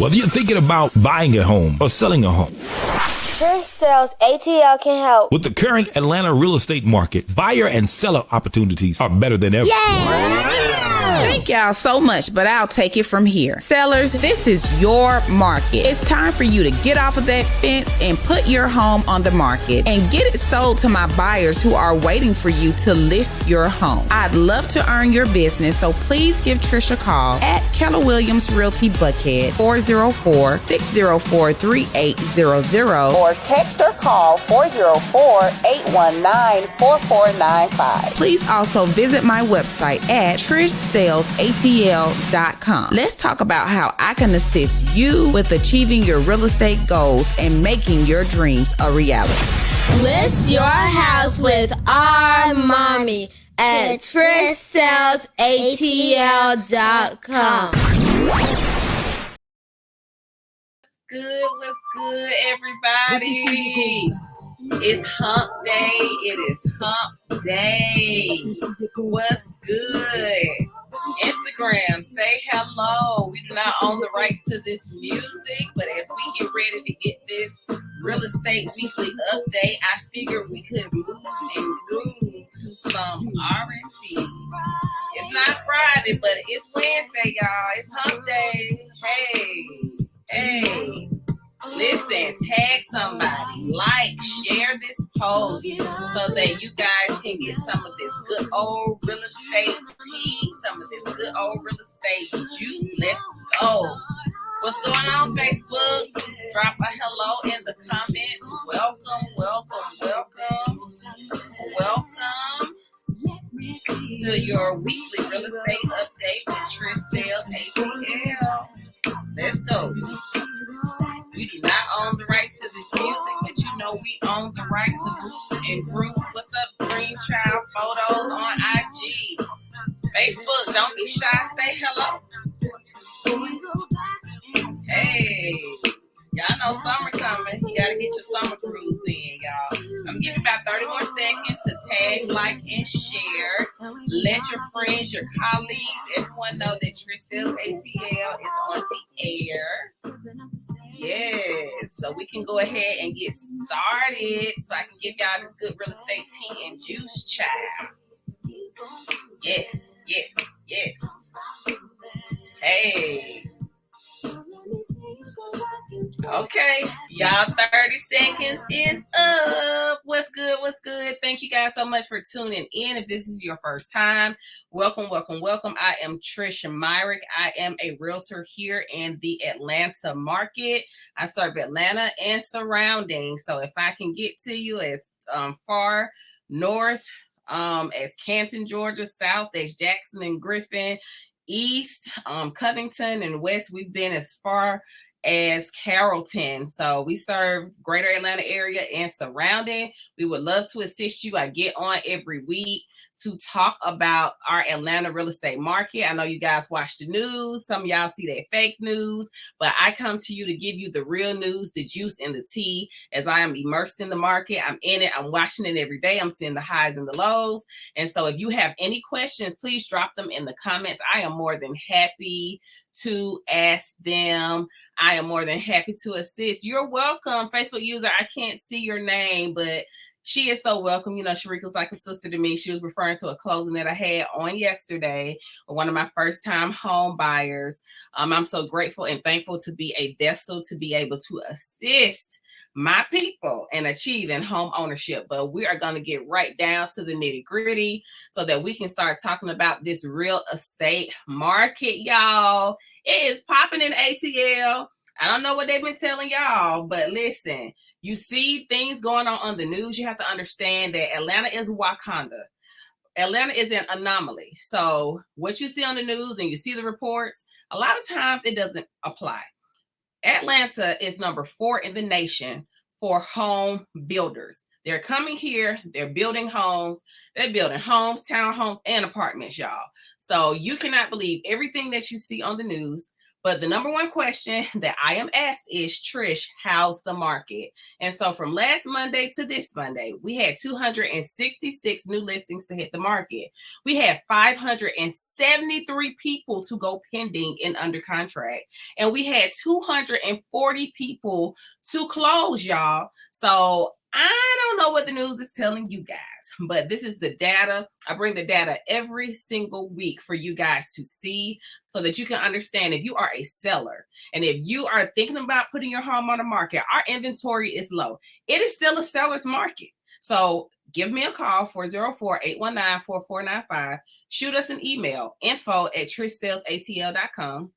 Whether you're thinking about buying a home or selling a home, Trish Sells ATL can help. with the current Atlanta real estate market, buyer and seller opportunities are better than ever. Thank y'all so much, but I'll take it from here. Sellers, this is your market. It's time for you to get off of that fence and put your home on the market and get it sold to my buyers who are waiting for you to list your home. I'd love to earn your business, so please give Trish a call at Keller Williams Realty Buckhead 404-604-3800 or text or call 404-819-4495. Please also visit my website at TrishSellsATL.com. Let's talk about how I can assist you with achieving your real estate goals and making your dreams a reality. List your house with our mommy at TrishSellsATL.com. What's good, everybody? It's hump day. It is hump day. What's good? Instagram, say hello. We do not own the rights to this music, but as we get ready to get this real estate weekly update, I figured we could move and groove to some R&B. It's not Friday, but it's Wednesday, y'all. It's hump day. Hey. Listen, tag somebody, like, share this post so that you guys can get some of this good old real estate tea, some of this good old real estate juice. Let's go. What's going on, Facebook? Drop a hello in the comments. Welcome to your weekly real estate update with Trish Sells ATL. Let's go. We do not own the rights to this music, but you know we own the right to boost and group. What's up, Green Child Photos on IG? Facebook, don't be shy, say hello. Hey, y'all know summer coming. You gotta get your summer cruise in, y'all. I'm gonna give you about 30 more seconds to tag, like, and share. Let your friends, your colleagues, everyone know that Trish Sells ATL is on the air. Yes, so we can go ahead and get started so I can give y'all this good real estate tea and juice, child. Yes. Hey. Okay, y'all, 30 seconds is up. What's good? Thank you guys so much for tuning in. If this is your first time, welcome. I am Trish Myrick. I am a realtor here in the Atlanta market. I serve Atlanta and surrounding. So if I can get to you as far north as Canton, Georgia, south as Jackson and Griffin, east, Covington, and west, we've been as far as Carrollton. So we serve greater Atlanta area and surrounding. We would love to assist you. I get on every week to talk about our Atlanta real estate market. I know you guys watch the news. Some of y'all see that fake news, but I come to you to give you the real news, the juice and the tea, as I am immersed in the market. I'm in it. I'm watching it every day. I'm seeing the highs and the lows. And so if you have any questions, please drop them in the comments. I am more than happy to ask them. I am more than happy to assist. You're welcome, Facebook user. I can't see your name, but she is so welcome. You know, Sharika's like a sister to me. She was referring to a closing that I had on yesterday with one of my first time home buyers. I'm so grateful and thankful to be a vessel to be able to assist my people in achieving home ownership. But we are going to get right down to the nitty gritty so that we can start talking about this real estate market, y'all. It is popping in ATL. I don't know what they've been telling y'all, but listen, you see things going on the news. You have to understand that Atlanta is Wakanda. Atlanta is an anomaly. So what you see on the news and you see the reports, a lot of times it doesn't apply. Atlanta is number 4 in the nation for home builders. They're coming here. They're building homes. They're building homes, townhomes, and apartments, y'all. So you cannot believe everything that you see on the news. But the number one question that I am asked is, Trish, how's the market? And so from last Monday to this Monday, we had 266 new listings to hit the market. We had 573 people to go pending and under contract. And we had 240 people to close, y'all. So I don't know what the news is telling you guys, but this is the data. I bring the data every single week for you guys to see so that you can understand if you are a seller and if you are thinking about putting your home on the market, our inventory is low. It is still a seller's market. So give me a call, 404-819-4495. Shoot us an email, info@trishsellsatl.com.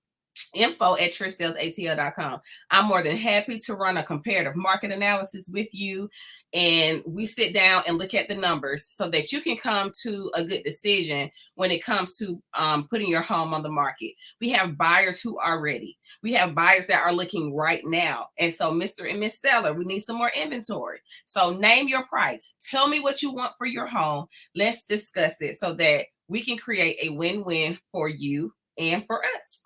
info@trishsellsatl.com. I'm more than happy to run a comparative market analysis with you, and we sit down and look at the numbers so that you can come to a good decision when it comes to putting your home on the market. We have buyers who are ready. We have buyers that are looking right now. And so, Mr. and Miss Seller, we need some more inventory. So name your price. Tell me what you want for your home. Let's discuss it so that we can create a win-win for you and for us.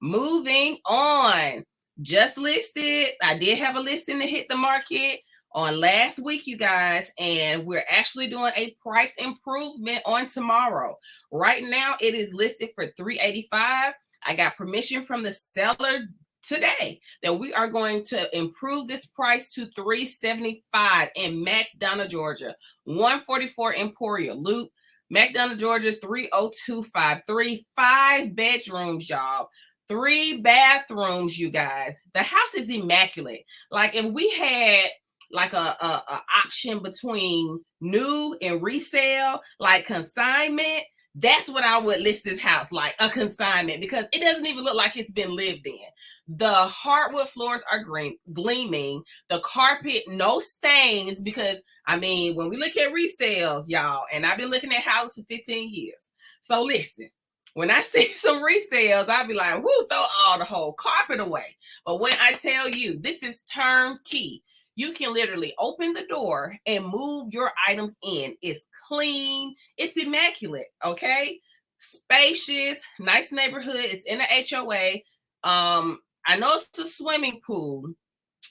Moving on, just listed. I did have a listing to hit the market on last week, you guys, and we're actually doing a price improvement on tomorrow. Right now, it is listed for $385. I got permission from the seller today that we are going to improve this price to $375 in McDonough, Georgia, 144 Emporia Loop, McDonough, Georgia, 30253. 5 bedrooms, y'all. 3 bathrooms, you guys. The house is immaculate. Like if we had like a option between new and resale, like consignment, that's what I would list this house like, a consignment, because it doesn't even look like it's been lived in. The hardwood floors are gleaming. The carpet, no stains, because I mean, when we look at resales, y'all, and I've been looking at houses for 15 years. So listen, when I see some resales, I'll be like, whoo, throw all the whole carpet away. But when I tell you, this is turnkey. You can literally open the door and move your items in. It's clean. It's immaculate, okay? Spacious, nice neighborhood. It's in a HOA. I know it's a swimming pool.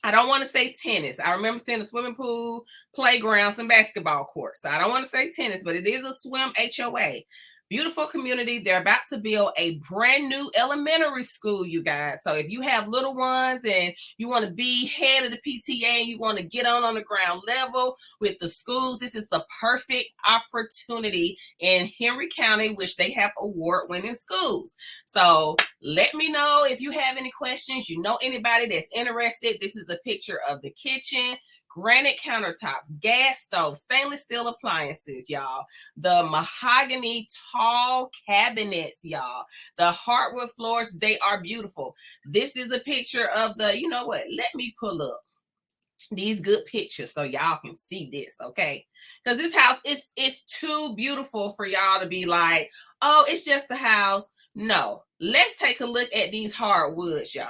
I don't want to say tennis. I remember seeing a swimming pool, playground, some basketball courts. So I don't want to say tennis, but it is a swim HOA. Beautiful community. They're about to build a brand new elementary school, you guys. So if you have little ones and you want to be head of the PTA, you want to get on the ground level with the schools, this is the perfect opportunity in Henry County, which they have award-winning schools. So let me know if you have any questions. You know anybody that's interested. This is a picture of the kitchen. Granite countertops, gas stove, stainless steel appliances, y'all. The mahogany tall cabinets, y'all. The hardwood floors, they are beautiful. This is a picture of the, you know what? Let me pull up these good pictures so y'all can see this, okay? Because this house it's too beautiful for y'all to be like, oh, it's just a house. No, let's take a look at these hardwoods, y'all.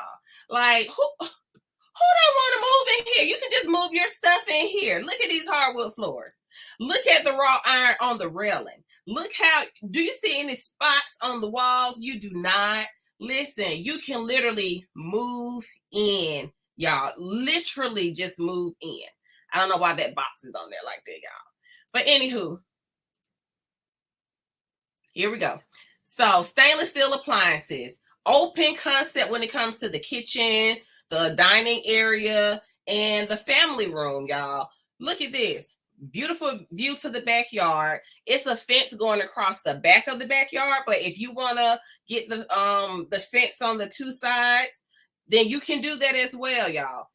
Like, who don't want to move in here? You can just move your stuff in here. Look at these hardwood floors. Look at the raw iron on the railing. Look how, do you see any spots on the walls? You do not. Listen, you can literally move in, y'all. Literally just move in. I don't know why that box is on there like that, y'all. But anywho, here we go. So stainless steel appliances, open concept when it comes to the kitchen, the dining area, and the family room, y'all. Look at this. Beautiful view to the backyard. It's a fence going across the back of the backyard, but if you want to get the fence on the 2 sides, then you can do that as well, y'all.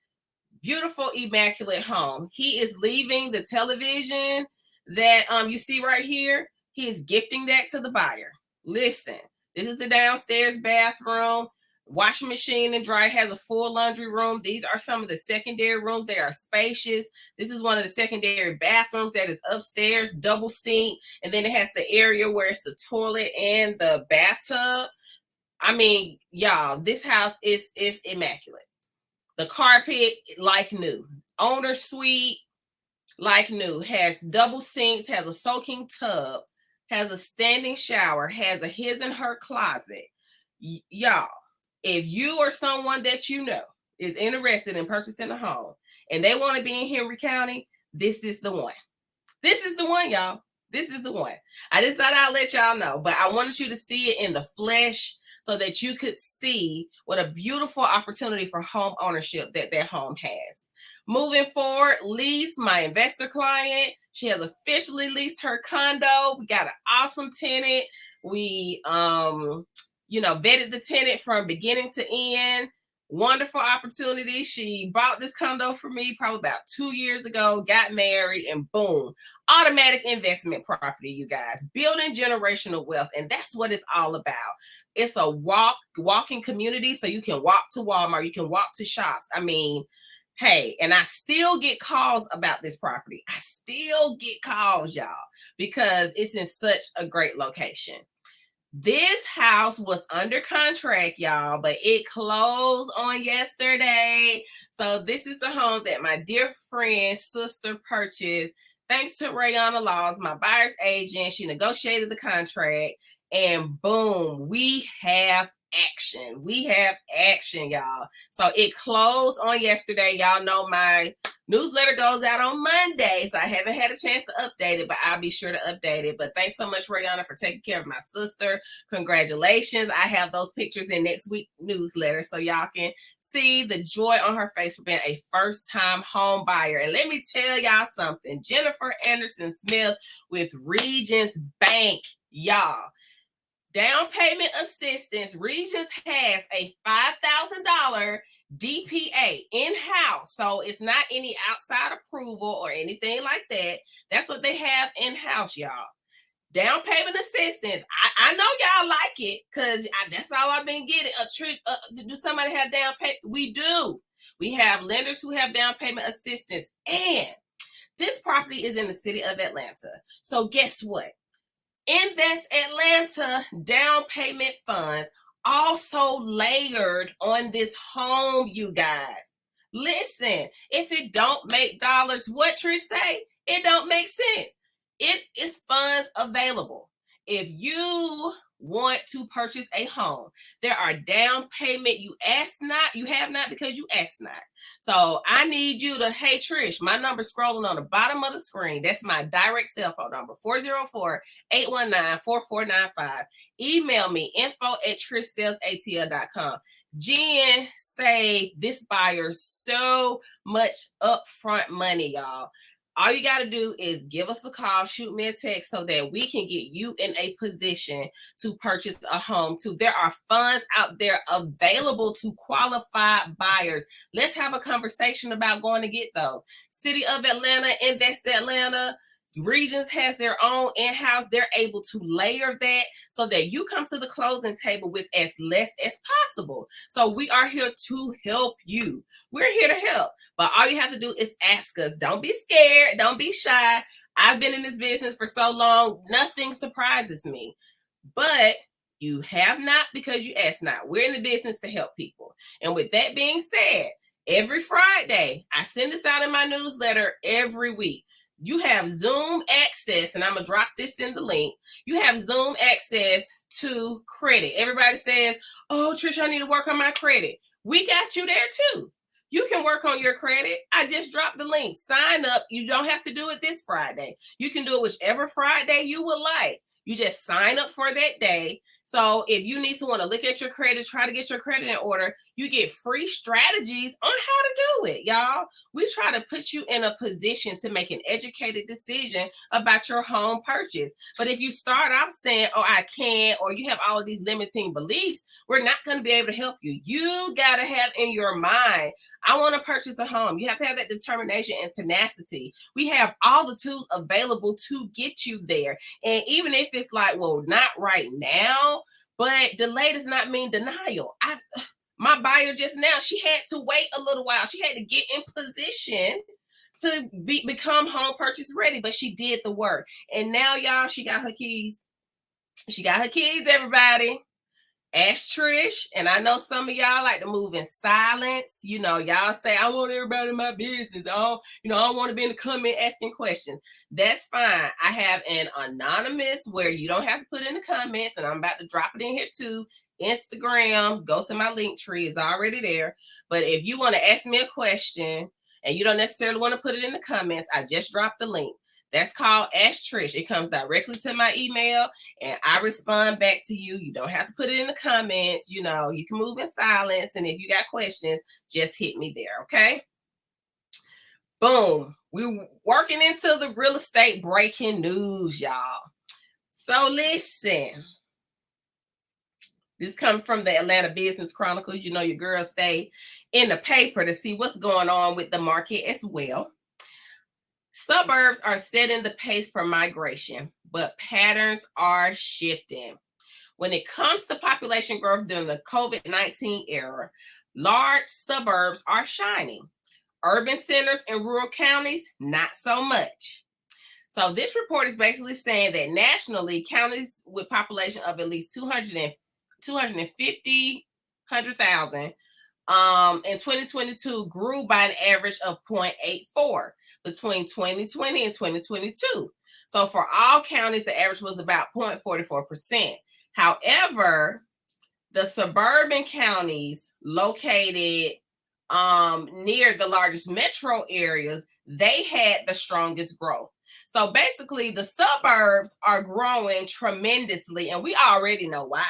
Beautiful, immaculate home. He is leaving the television that you see right here. He is gifting that to the buyer. Listen, this is the downstairs bathroom. Washing machine and dryer, has a full laundry room. These are some of the secondary rooms. They are spacious. This is one of the secondary bathrooms that is upstairs, double sink. And then it has the area where it's the toilet and the bathtub. I mean, y'all, this house is immaculate. The carpet, like new. Owner suite, like new. Has double sinks, has a soaking tub, has a standing shower, has a his and her closet. Y'all, If you or someone that you know is interested in purchasing a home and they want to be in Henry County, this is the one. This is the one, y'all. This is the one. I just thought I'd let y'all know, but I wanted you to see it in the flesh so that you could see what a beautiful opportunity for home ownership that home has. Moving forward, lease, my investor client, she has officially leased her condo. We got an awesome tenant. We, vetted the tenant from beginning to end. Wonderful opportunity. She bought this condo for me probably about 2 years ago, got married, and boom, automatic investment property, you guys. Building generational wealth, and that's what it's all about. It's a walking community, so you can walk to Walmart, you can walk to shops. I mean, hey, and I still get calls about this property. I still get calls, y'all, because it's in such a great location. This house was under contract, y'all, but it closed on yesterday. So this is the home that my dear friend's sister purchased. Thanks to Rayana Laws, my buyer's agent. She negotiated the contract, and boom, we have action. We have action, y'all. So it closed on yesterday. Y'all know my newsletter goes out on Monday, so I haven't had a chance to update it, but I'll be sure to update it. But thanks so much, Rayana, for taking care of my sister. Congratulations. I have those pictures in next week's newsletter so y'all can see the joy on her face for being a first-time home buyer. And let me tell y'all something. Jennifer Anderson Smith with Regions Bank, y'all. Down payment assistance. Regions has a $5,000 DPA in-house. So it's not any outside approval or anything like that. That's what they have in-house, y'all. Down payment assistance. I know y'all like it because that's all I've been getting. Do somebody have down payment? We do. We have lenders who have down payment assistance. And this property is in the city of Atlanta. So guess what? Invest Atlanta down payment funds also layered on this home, you guys. Listen, if it don't make dollars, what Trish say? It don't make sense. It is funds available. If you want to purchase a home, there are down payment. You ask not, you have not because you ask not. So I need you to, hey Trish, my number's scrolling on the bottom of the screen. That's my direct cell phone number, 404-819-4495. Email me, info@TrishSellsATL.com. Jen saved this buyer so much upfront money, y'all. All you got to do is give us a call, shoot me a text so that we can get you in a position to purchase a home too. There are funds out there available to qualified buyers. Let's have a conversation about going to get those. City of Atlanta, Invest Atlanta, Regions has their own in-house. They're able to layer that so that you come to the closing table with as less as possible. So we are here to help you. We're here to help. But all you have to do is ask us. Don't be scared. Don't be shy. I've been in this business for so long. Nothing surprises me. But you have not because you ask not. We're in the business to help people. And with that being said, every Friday, I send this out in my newsletter every week. You have Zoom access, and I'm going to drop this in the link. You have Zoom access to credit. Everybody says, oh, Trish, I need to work on my credit. We got you there too. You can work on your credit. I just dropped the link. Sign up. You don't have to do it this Friday. You can do it whichever Friday you would like. You just sign up for that day. So if you need someone to look at your credit, try to get your credit in order, you get free strategies on how to do it, y'all. We try to put you in a position to make an educated decision about your home purchase. But if you start off saying, oh, I can't, or you have all of these limiting beliefs, we're not going to be able to help you. You got to have in your mind, I want to purchase a home. You have to have that determination and tenacity. We have all the tools available to get you there. And even if it's like, well, not right now, but delay does not mean denial. My buyer just now, she had to wait a little while. She had to get in position to become home purchase ready, but she did the work. And now, y'all, she got her keys. She got her keys, everybody. Ask Trish, and I know some of y'all like to move in silence. You know, y'all say, I want everybody in my business. I don't want to be in the comment asking questions. That's fine. I have an anonymous where you don't have to put in the comments, and I'm about to drop it in here too. Instagram, go to my link tree. It's already there. But if you want to ask me a question and you don't necessarily want to put it in the comments, I just dropped the link. That's called Ask Trish. It comes directly to my email and I respond back to you. You don't have to put it in the comments. You know, you can move in silence. And if you got questions, just hit me there. Okay. Boom. We're working into the real estate breaking news, y'all. So listen. This comes from the Atlanta Business Chronicles. You know, your girls stay in the paper to see what's going on with the market as well. Suburbs are setting the pace for migration, but patterns are shifting. When it comes to population growth during the COVID-19 era, large suburbs are shining. Urban centers and rural counties, not so much. So this report is basically saying that nationally, counties with population of at least 250,000 in 2022 grew by an average of 0.84 between 2020 and 2022. So for all counties, the average was about 0.44%. However, the suburban counties located near the largest metro areas, they had the strongest growth. So basically, the suburbs are growing tremendously, and we already know why.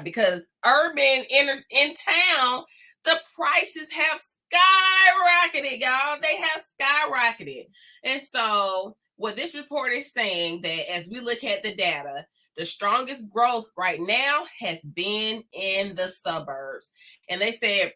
Because urban in town, the prices have skyrocketed, y'all. They have skyrocketed. And so what this report is saying that as we look at the data, the strongest growth right now has been in the suburbs. And they said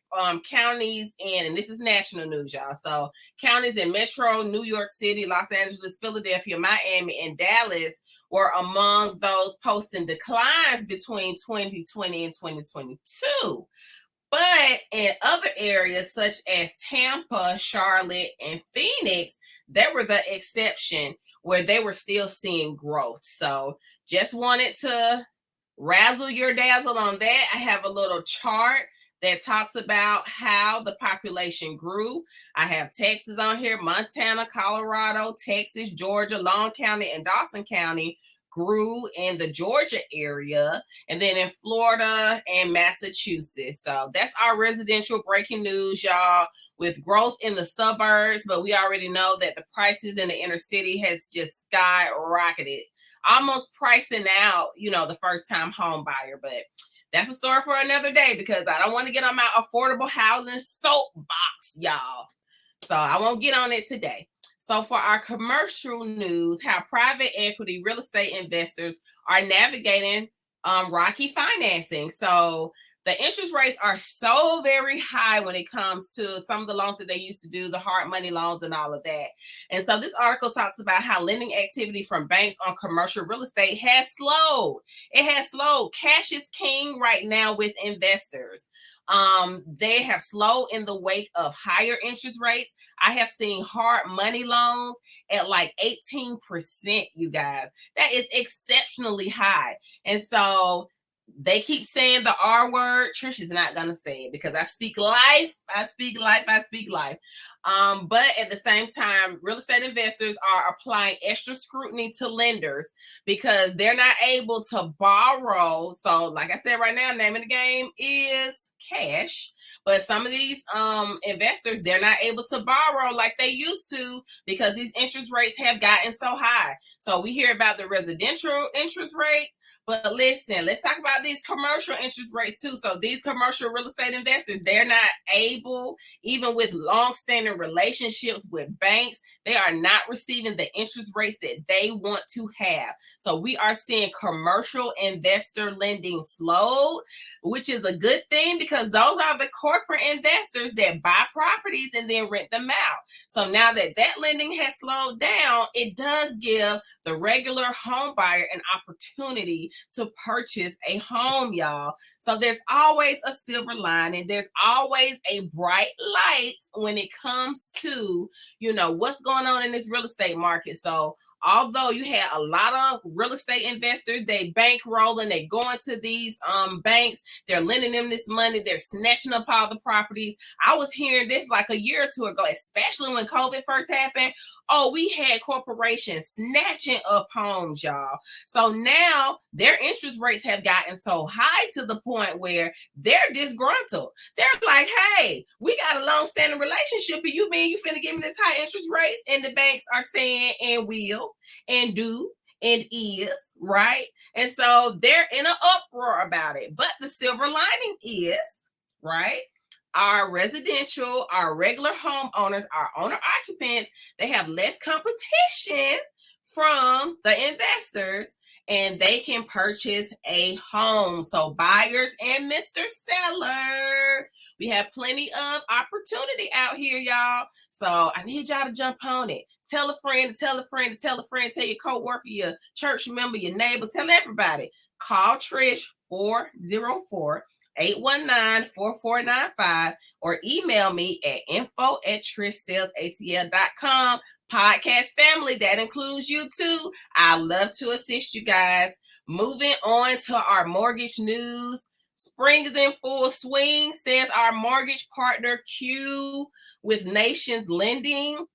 counties and this is national news, y'all. So counties in Metro, New York City, Los Angeles, Philadelphia, Miami, and Dallas were among those posting declines between 2020 and 2022. But in other areas such as Tampa, Charlotte, and Phoenix, they were the exception where they were still seeing growth. So just wanted to razzle your dazzle on that. I have a little chart that talks about how the population grew. I have Texas on here, Montana, Colorado, Texas, Georgia, Long County, and Dawson County grew in the Georgia area, and then in Florida and Massachusetts. So that's our residential breaking news, y'all, with growth in the suburbs, but we already know that the prices in the inner city has just skyrocketed, almost pricing out, you know, the first-time home buyer. But that's a story for another day because I don't want to get on my affordable housing soapbox, y'all. So I won't get on it today. So for our commercial news, how private equity real estate investors are navigating rocky financing. So the interest rates are so very high when it comes to some of the loans that they used to do, the hard money loans and all of that. And so this article talks about how lending activity from banks on commercial real estate has slowed. It has slowed. Cash is king right now with investors. They have slowed in the wake of higher interest rates. I have seen hard money loans at like 18%, you guys. That is exceptionally high. And so they keep saying the R word. Trish is not going to say it because I speak life. I speak life. But at the same time, real estate investors are applying extra scrutiny to lenders because they're not able to borrow. So like I said, right now, name of the game is cash. But some of these investors, they're not able to borrow like they used to because these interest rates have gotten so high. So we hear about the residential interest rates. But listen, let's talk about these commercial interest rates too. So these commercial real estate investors, they're not able, even with long-standing relationships with banks, they are not receiving the interest rates that they want to have. So we are seeing commercial investor lending slowed, which is a good thing because those are the corporate investors that buy properties and then rent them out. So now that lending has slowed down, it does give the regular home buyer an opportunity to purchase a home, y'all. So there's always a silver lining. There's always a bright light when it comes to, you know, what's going on in this real estate market. So although you had a lot of real estate investors, they bankrolling, they going to these banks, they're lending them this money, they're snatching up all the properties. I was hearing this like a year or two ago, especially when COVID first happened. Oh, we had corporations snatching up homes, y'all. So now their interest rates have gotten so high to the point where they're disgruntled. They're like, hey, we got a long-standing relationship, and you mean you finna give me this high interest rates? And the banks are saying, and will, and do, and is, right? And so they're in an uproar about it. But the silver lining is, right, our residential, our regular homeowners, our owner occupants, they have less competition from the investors, and they can purchase a home. So buyers and Mr. Seller, we have plenty of opportunity out here, y'all. So I need y'all to jump on it. Tell a friend, tell a friend, tell a friend, tell your coworker, your church member, your neighbor, tell everybody. Call Trish 404-819-4495 or email me at info@trishsellsatl.com. Podcast family, that includes you too. I love to assist you guys. Moving on to our mortgage news. Spring is in full swing, says our mortgage partner Q with Nations Lending.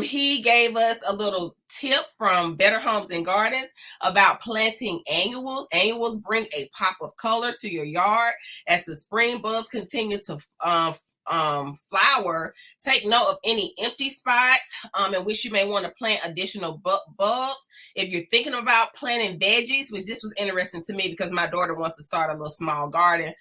He gave us a little tip from Better Homes and Gardens about planting annuals. Annuals bring a pop of color to your yard as the spring bulbs continue to flower. Take note of any empty spots in which you may want to plant additional bulbs. If you're thinking about planting veggies, which this was interesting to me because my daughter wants to start a little small garden.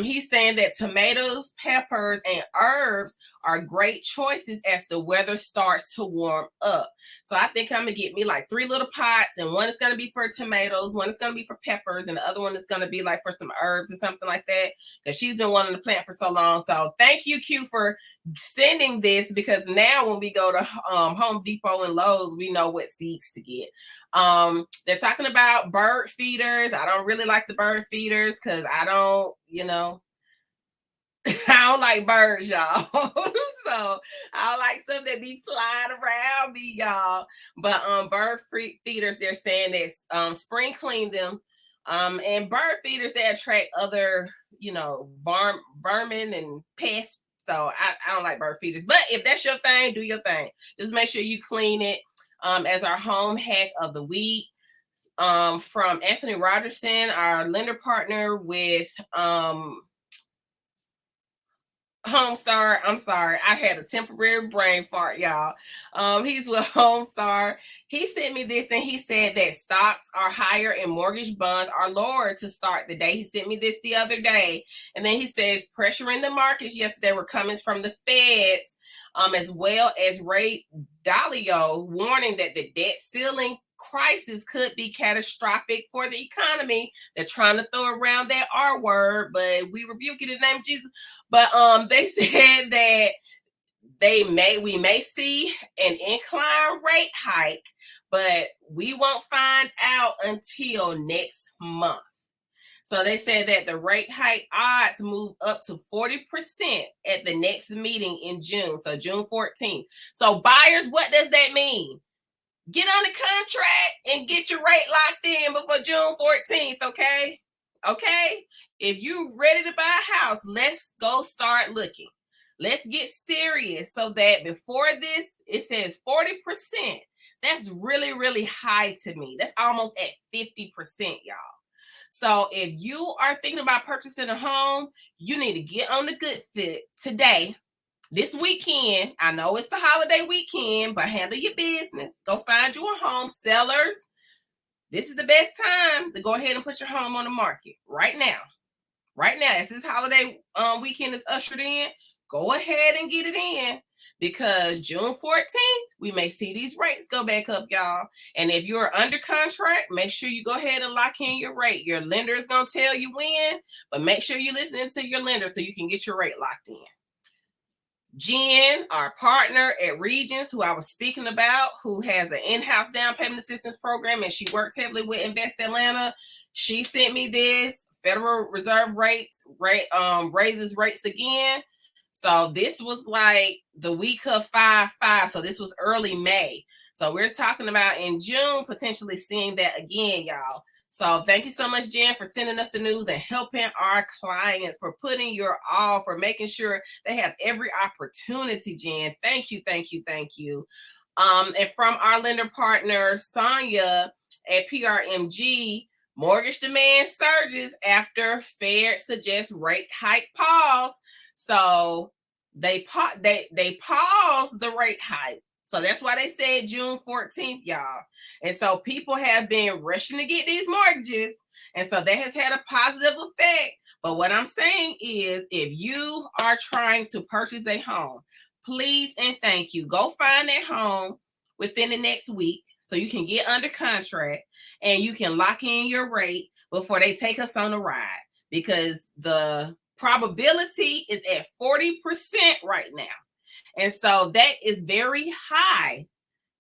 He's saying that tomatoes, peppers, and herbs are great choices as the weather starts to warm up. So I think I'm gonna get me like 3 little pots, and one is gonna be for tomatoes, one is gonna be for peppers, and the other one is gonna be like for some herbs or something like that, because she's been wanting to plant for so long. So thank you, Q, for sending this, because now when we go to Home Depot and Lowe's, we know what seeds to get. They're talking about bird feeders. I don't really like the bird feeders because I don't like birds, y'all. So I don't like stuff that be flying around me, y'all. But bird feeders, they're saying that spring clean them. And bird feeders, they attract other, vermin and pests. So I don't like bird feeders. But if that's your thing, do your thing. Just make sure you clean it. As our home hack of the week, from Anthony Rogerson, our lender partner with Homestar. I'm sorry, I had a temporary brain fart, y'all. He's with Homestar. He sent me this, and he said that stocks are higher and mortgage bonds are lower to start the day. He sent me this the other day, and then he says pressure in the markets yesterday were coming from the Feds, as well as Ray Dalio warning that the debt ceiling crisis could be catastrophic for the economy. They're trying to throw around that R word, but we rebuke it in the name of Jesus. But they said that we may see an incline rate hike, but we won't find out until next month. So they said that the rate hike odds move up to 40% at the next meeting in June, so June 14th. So buyers, what does that mean? Get on the contract and get your rate locked in before June 14th, okay? Okay? If you're ready to buy a house, let's go start looking. Let's get serious so that before this, it says 40%. That's really, really high to me. That's almost at 50%, y'all. So if you are thinking about purchasing a home, you need to get on the good foot today. This weekend, I know it's the holiday weekend, but handle your business. Go find you a home. Sellers, this is the best time to go ahead and put your home on the market right now. Right now, as this holiday weekend is ushered in, go ahead and get it in, because June 14th, we may see these rates go back up, y'all. And if you're under contract, make sure you go ahead and lock in your rate. Your lender is going to tell you when, but make sure you're listening to your lender so you can get your rate locked in. Jen, our partner at Regions, who I was speaking about, who has an in-house down payment assistance program, and she works heavily with Invest Atlanta. She sent me this. Federal Reserve raises rates again. So this was like the week of 5/5. So this was early May. So we're talking about in June, potentially seeing that again, y'all. So thank you so much, Jen, for sending us the news and helping our clients, for putting your all, for making sure they have every opportunity, Jen. Thank you, thank you, thank you. And from our lender partner, Sonia at PRMG, mortgage demand surges after Fed suggests rate hike pause. So they paused the rate hike. So that's why they said June 14th, y'all. And so people have been rushing to get these mortgages. And so that has had a positive effect. But what I'm saying is, if you are trying to purchase a home, please and thank you, go find that home within the next week so you can get under contract and you can lock in your rate before they take us on a ride, because the probability is at 40% right now. And so that is very high,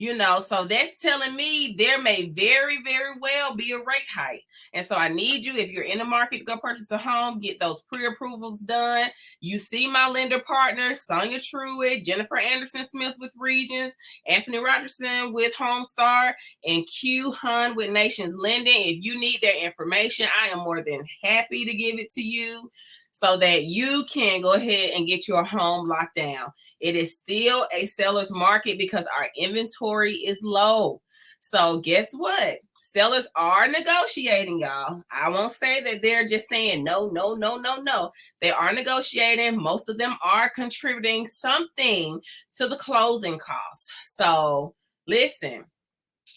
so that's telling me there may very, very well be a rate hike. And so I need you, if you're in the market to go purchase a home, get those pre-approvals done. You see my lender partners, Sonia Truitt, Jennifer Anderson Smith with Regions, Anthony Rogerson with Homestar, and Q Hun with Nations Lending. If you need their information, I am more than happy to give it to you so that you can go ahead and get your home locked down. It is still a seller's market because our inventory is low. So guess what? Sellers are negotiating, y'all. I won't say that they're just saying no, no, no, no, no. They are negotiating. Most of them are contributing something to the closing costs. So listen,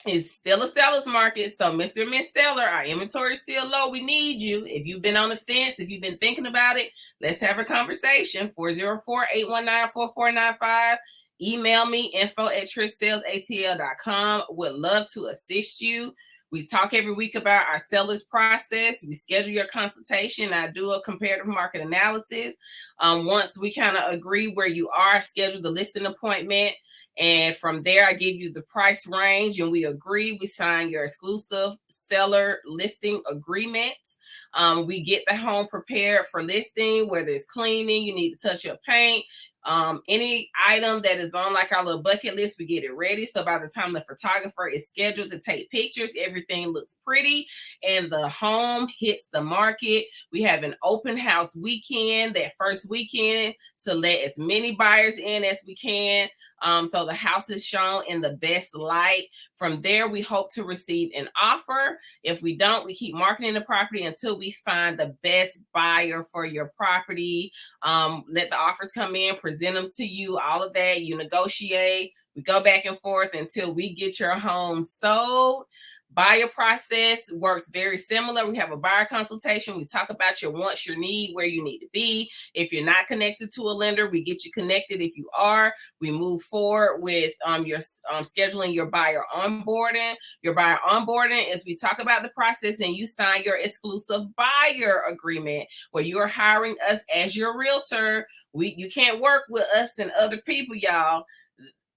it's still a seller's market. So Mr. and Miss Seller, our inventory is still low. We need you. If you've been on the fence, if you've been thinking about it, let's have a conversation. 404-819-4495. Email me, info@trishsellsatl.com. Would love to assist you. We talk every week about our seller's process. We schedule your consultation. I do a comparative market analysis. Once we kind of agree where you are, schedule the listing appointment. And from there, I give you the price range and we agree. We sign your exclusive seller listing agreement. We get the home prepared for listing, whether it's cleaning, you need to touch your paint, any item that is on like our little bucket list, we get it ready. So by the time the photographer is scheduled to take pictures, everything looks pretty and the home hits the market. We have an open house weekend, that first weekend, to let as many buyers in as we can. So the house is shown in the best light. From there, we hope to receive an offer. If we don't, we keep marketing the property until we find the best buyer for your property. Let the offers come in, present them to you, all of that. You negotiate. We go back and forth until we get your home sold. Buyer process works very similar. We have a buyer consultation. We talk about your wants, your need, where you need to be. If you're not connected to a lender, we get you connected. If you are, we move forward with your scheduling your buyer onboarding. Your buyer onboarding is we talk about the process and you sign your exclusive buyer agreement where you're hiring us as your realtor. You can't work with us and other people, y'all.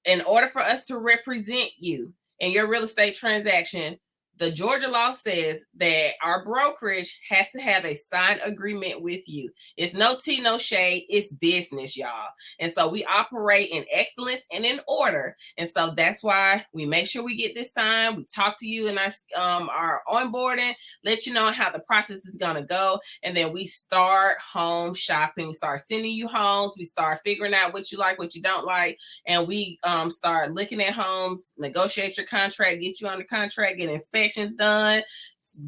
In order for us to represent you in your real estate transaction, the Georgia law says that our brokerage has to have a signed agreement with you. It's no tea, no shade. It's business, y'all. And so we operate in excellence and in order. And so that's why we make sure we get this signed. We talk to you in our onboarding, let you know how the process is going to go. And then we start home shopping. We start sending you homes. We start figuring out what you like, what you don't like. And we start looking at homes, negotiate your contract, get you under contract, get inspections done,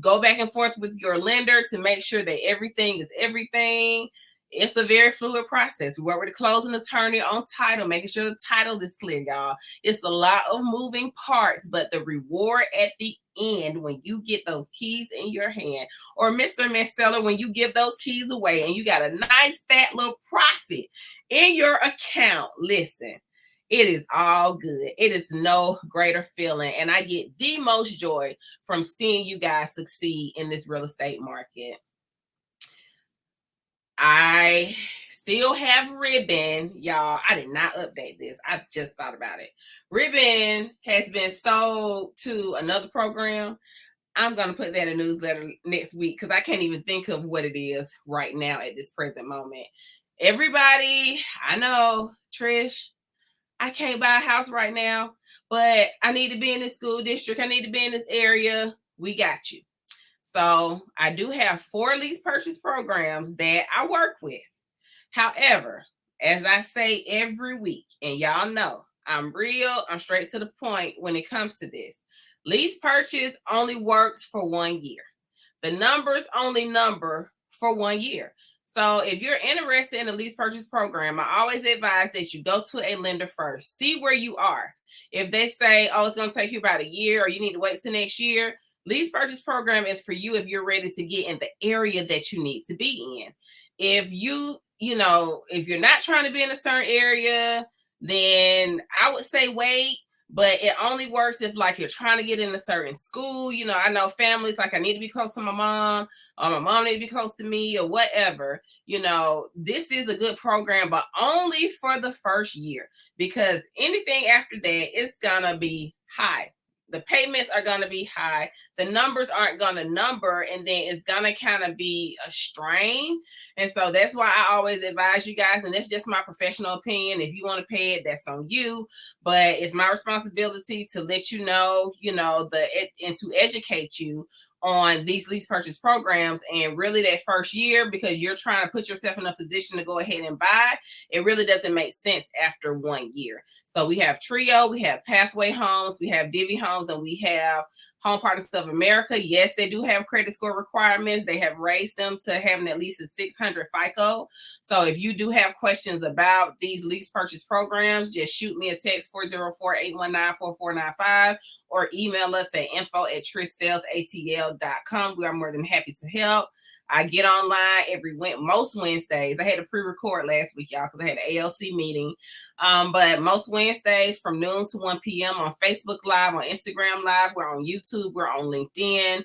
go back and forth with your lender to make sure that everything is everything. It's a very fluid process. We work with a closing attorney on title, making sure the title is clear, y'all. It's a lot of moving parts, but the reward at the end when you get those keys in your hand, or Mr. and Miss Seller, when you give those keys away and you got a nice fat little profit in your account, listen, it is all good. It is no greater feeling. And I get the most joy from seeing you guys succeed in this real estate market. I still have Ribbon, y'all. I did not update this. I just thought about it. Ribbon has been sold to another program. I'm going to put that in a newsletter next week because I can't even think of what it is right now at this present moment. Everybody, I know, Trish, I can't buy a house right now, but I need to be in this school district. I need to be in this area. We got you. So I do have 4 lease purchase programs that I work with. However, as I say every week, and y'all know, I'm real, I'm straight to the point when it comes to this. Lease purchase only works for 1 year. The numbers only number for 1 year. So if you're interested in a lease purchase program, I always advise that you go to a lender first. See where you are. If they say, oh, it's going to take you about a year or you need to wait till next year, lease purchase program is for you if you're ready to get in the area that you need to be in. If if you're not trying to be in a certain area, then I would say wait. But it only works if like you're trying to get in a certain school. I know families like I need to be close to my mom, or my mom need to be close to me, or whatever. This is a good program, but only for the first year, because anything after that, it's gonna be high. The payments are going to be high. The numbers aren't going to number, and then it's going to kind of be a strain. And so that's why I always advise you guys, and that's just my professional opinion. If you want to pay it, that's on you. But it's my responsibility to let you know, and to educate you on these lease purchase programs. And really that first year, because you're trying to put yourself in a position to go ahead and buy, it really doesn't make sense after 1 year. So we have Trio, we have Pathway Homes, we have Divvy Homes, and we have Home Partners of America. Yes, they do have credit score requirements. They have raised them to having at least a 600 FICO. So if you do have questions about these lease purchase programs, just shoot me a text 404-819-4495 or email us at info@trishsellsatl.com. We are more than happy to help. I get online most Wednesdays. I had to pre-record last week, y'all, because I had an ALC meeting. But most Wednesdays from noon to 1 p.m. on Facebook Live, on Instagram Live, we're on YouTube, we're on LinkedIn.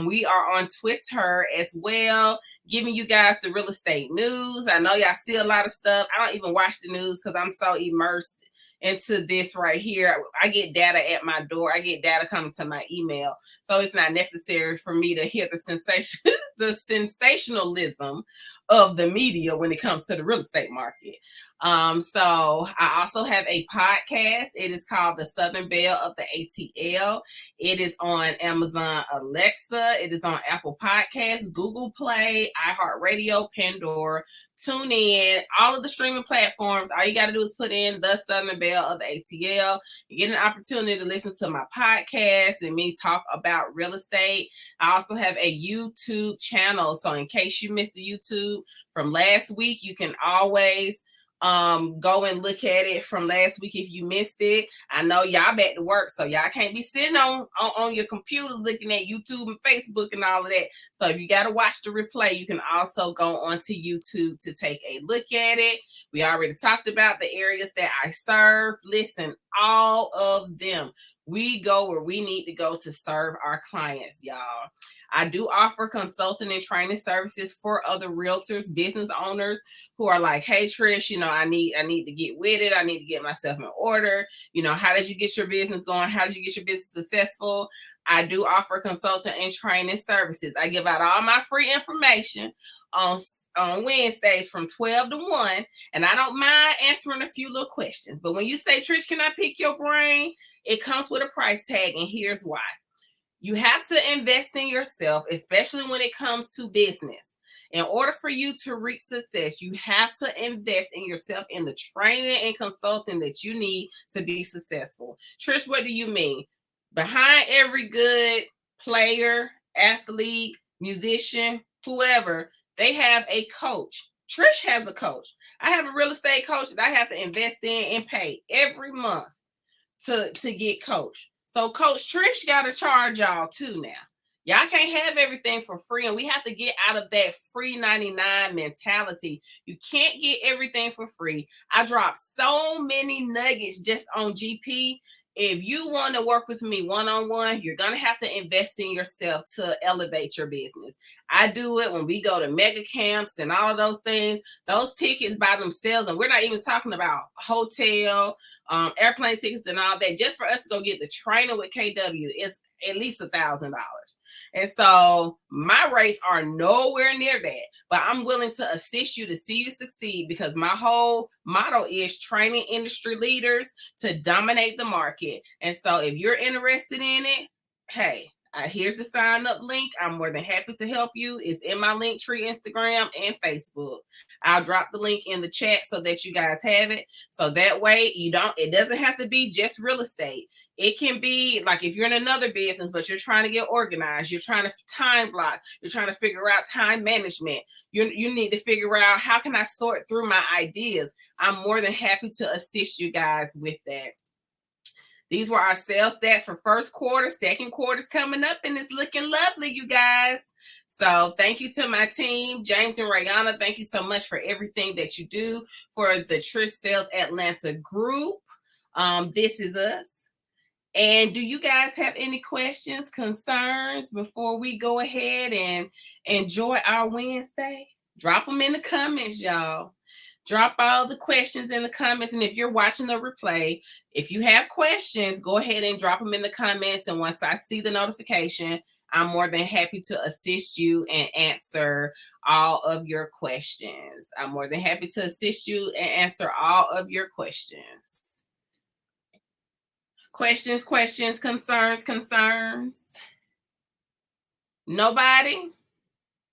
We are on Twitter as well, giving you guys the real estate news. I know y'all see a lot of stuff. I don't even watch the news because I'm so immersed into this right here. I get data at my door. I get data coming to my email. So it's not necessary for me to hear the sensationalism of the media when it comes to the real estate market. So I also have a podcast. It is called The Southern Belle of the ATL. It is on Amazon Alexa. It is on Apple Podcasts, Google Play, iHeartRadio, Pandora, TuneIn, all of the streaming platforms. All you got to do is put in The Southern Belle of the ATL. You get an opportunity to listen to my podcast and me talk about real estate. I also have a YouTube channel. So in case you missed the YouTube from last week, you can always go and look at it from last week if you missed it. I know y'all back to work, so y'all can't be sitting on your computers looking at YouTube and Facebook and all of that. So if you got to watch the replay, you can also go onto YouTube to take a look at it. We already talked about the areas that I serve. Listen, all of them. We go where we need to go to serve our clients, y'all. I do offer consulting and training services for other realtors, business owners who are like, hey, Trish, I need to get with it. I need to get myself in order. How did you get your business going? How did you get your business successful? I do offer consulting and training services. I give out all my free information on Wednesdays from 12 to 1. And I don't mind answering a few little questions. But when you say, Trish, can I pick your brain? It comes with a price tag. And here's why. You have to invest in yourself, especially when it comes to business. In order for you to reach success, you have to invest in yourself, in the training and consulting that you need to be successful. Trish, what do you mean? Behind every good player, athlete, musician, whoever, they have a coach. Trish has a coach. I have a real estate coach that I have to invest in and pay every month to get coached. So Coach Trish got to charge y'all too now. Y'all can't have everything for free, and we have to get out of that free 99 mentality. You can't get everything for free. I dropped so many nuggets just on GP. If you want to work with me one-on-one, you're going to have to invest in yourself to elevate your business. I do it when we go to mega camps and all of those things. Those tickets by themselves, and we're not even talking about hotel, airplane tickets and all that. Just for us to go get the training with KW is at least $1,000. And so my rates are nowhere near that, but I'm willing to assist you to see you succeed, because my whole motto is training industry leaders to dominate the market. And so if you're interested in it, hey, here's the sign up link. I'm more than happy to help you. It's in my link tree, Instagram and Facebook. I'll drop the link in the chat so that you guys have it. So that way it doesn't have to be just real estate. It can be like if you're in another business, but you're trying to get organized, you're trying to time block, you're trying to figure out time management. You need to figure out, how can I sort through my ideas? I'm more than happy to assist you guys with that. These were our sales stats for first quarter. Second quarter's coming up and it's looking lovely, you guys. So thank you to my team, James and Rayana. Thank you so much for everything that you do for the Trish Sells Atlanta group. This is us. And do you guys have any questions, concerns before we go ahead and enjoy our Wednesday? Drop them in the comments, y'all. Drop all the questions in the comments. And if you're watching the replay, if you have questions, go ahead and drop them in the comments. And once I see the notification, I'm more than happy to assist you and answer all of your questions. I'm more than happy to assist you and answer all of your questions. Questions, concerns. Nobody?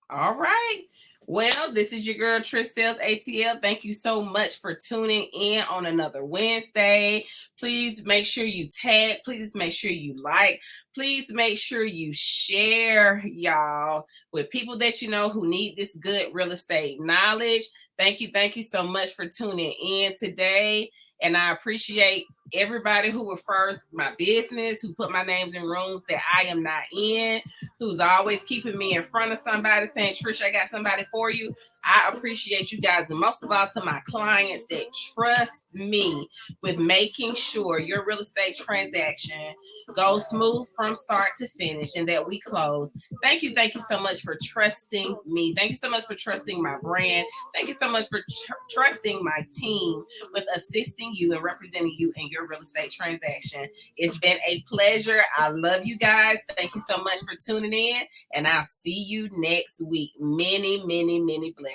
All right. Well, this is your girl, Trish Sells ATL. Thank you so much for tuning in on another Wednesday. Please make sure you tag. Please make sure you like. Please make sure you share, y'all, with people that you know who need this good real estate knowledge. Thank you so much for tuning in today. And I appreciate everybody who refers my business, who put my names in rooms that I am not in, who's always keeping me in front of somebody saying, Trish, I got somebody for you. I appreciate you guys. And most of all, to my clients that trust me with making sure your real estate transaction goes smooth from start to finish and that we close. Thank you so much for trusting me. Thank you so much for trusting my brand. Thank you so much for trusting my team with assisting you and representing you in your real estate transaction. It's been a pleasure. I love you guys. Thank you so much for tuning in, and I'll see you next week. Many blessings.